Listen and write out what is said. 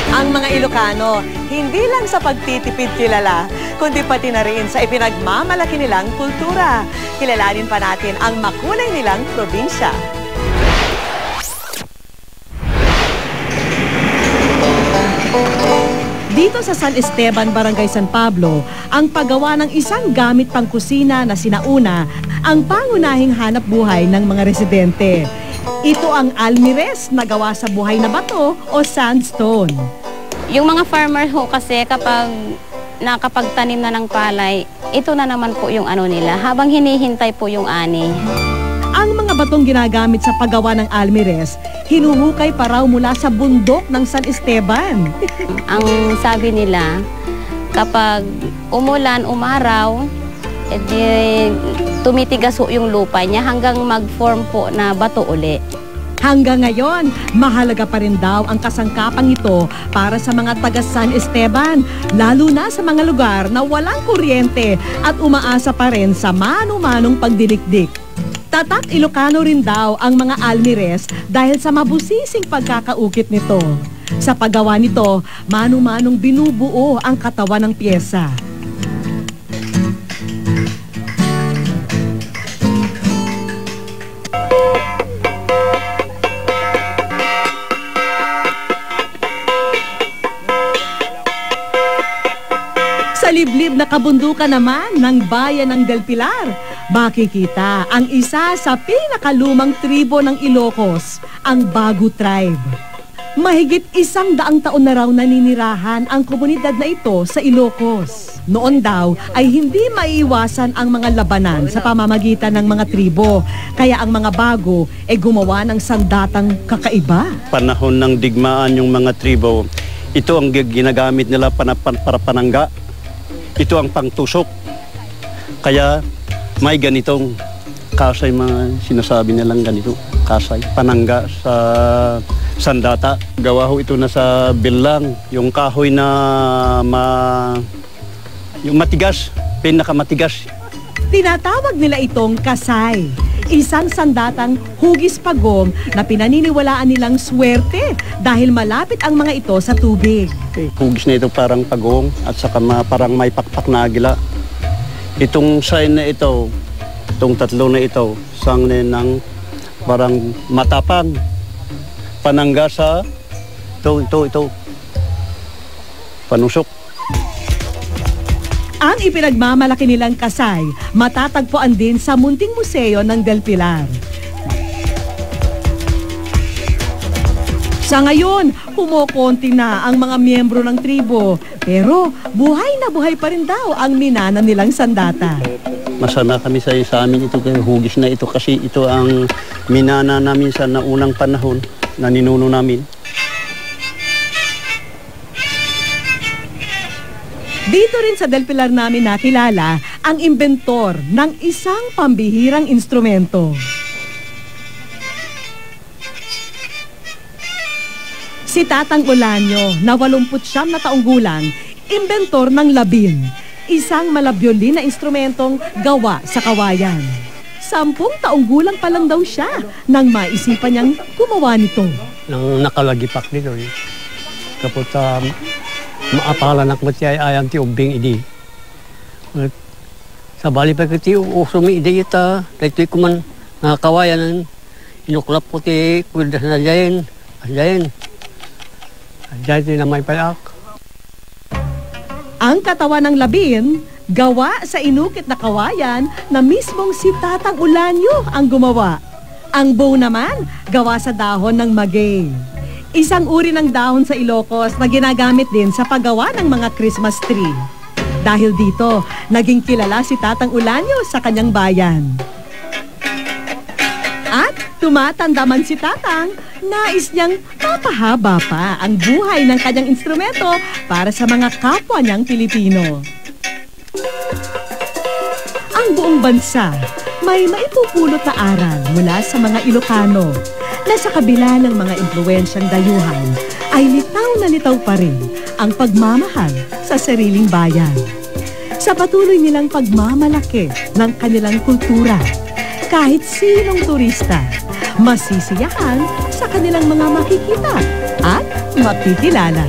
Ang mga Ilocano, hindi lang sa pagtitipid kilala, kundi pati na rin sa ipinagmamalaki nilang kultura. Kilalanin pa natin ang makulay nilang probinsya. Dito sa San Esteban, Barangay San Pablo, ang paggawa ng isang gamit pangkusina na sinauna ang pangunahing hanap buhay ng mga residente. Ito ang almirez na gawa sa buhay na bato o sandstone. Yung mga farmer ho kasi kapag nakapagtanim na ng palay, ito na naman po yung ano nila, habang hinihintay po yung ani. Ang mga batong ginagamit sa paggawa ng almirez, hinuhukay pa raw mula sa bundok ng San Esteban. Ang sabi nila, kapag umulan, umaraw, edi tumitigas ho yung lupa niya hanggang mag-form po na bato uli. Hanggang ngayon, mahalaga pa rin daw ang kasangkapang ito para sa mga taga San Esteban, lalo na sa mga lugar na walang kuryente at umaasa pa rin sa mano-manong pagdilikdik. Tatak Ilocano rin daw ang mga almirez dahil sa mabusising pagkakaukit nito. Sa paggawa nito, mano-manong binubuo ang katawan ng pyesa. Sa liblib na kabundukan naman ng bayan ng Del Pilar, makikita ang isa sa pinakalumang tribo ng Ilocos, ang Bago Tribe. Mahigit 100 taon na raw naninirahan ang komunidad na ito sa Ilocos. Noon daw ay hindi maiiwasan ang mga labanan sa pamamagitan ng mga tribo, kaya ang mga Bago ay gumawa ng sandatang kakaiba. Panahon ng digmaan yung mga tribo, ito ang ginagamit nila para panangga. Ito ang pangtusok. Kaya may ganitong kasay, mga sinasabi nilang ganito, kasay, panangga sa sandata. Gawa ho ito na sa bilang, yung kahoy na yung matigas, pinakamatigas. Tinatawag nila itong kasay, isang sandatang hugis pagong na pinaniniwalaan nilang swerte dahil malapit ang mga ito sa tubig. Hugis na ito parang pagong at saka parang may pakpak na agila. Itong sign na ito, itong tatlo na ito, sang ng parang matapang, panangga sa ito, panusok. Ang ipinagmamalaki nilang kasay, matatagpuan din sa munting museo ng Del Pilar. Sa ngayon, kumukonti na ang mga miyembro ng tribo, pero buhay na buhay pa rin daw ang minana nilang sandata. Masama kami sa amin ito, hugis na ito kasi ito ang minana namin sa naunang panahon na ninuno namin. Dito rin sa Del Pilar namin nakilala ang inventor ng isang pambihirang instrumento. Si Tatang Olanyo, na 89 na taong gulang, inventor ng labin, isang malabyolin na instrumentong gawa sa kawayan. 10 taong gulang pa lang daw siya nang maisipan niyang gumawa nito. Nang nakalagipak nito eh. Kapot sa maapalan na kmat siya ayang ti ubing idi. Sa bali pa kiti usumi idi ita, dito ko man nakawayan inuklap ko ti kudas na jayen. Diyan na may palak. Ang katawan ng labin, gawa sa inukit na kawayan na mismong si Tatang Olanyo ang gumawa. Ang bow naman, gawa sa dahon ng magay. Isang uri ng dahon sa Ilocos na ginagamit din sa paggawa ng mga Christmas tree. Dahil dito, naging kilala si Tatang Olanyo sa kanyang bayan. At tumatanda man si Tatang, nais niyang mapahaba pa ang buhay ng kanyang instrumento para sa mga kapwa niyang Pilipino. Ang buong bansa may maipupulot na aral mula sa mga Ilocano na sa kabila ng mga impluwensyang dayuhan ay litaw na litaw pa rin ang pagmamahal sa sariling bayan. Sa patuloy nilang pagmamalaki ng kanilang kultura, kahit sinong turista, masisiyahan sa kanilang mga makikita at makikilala.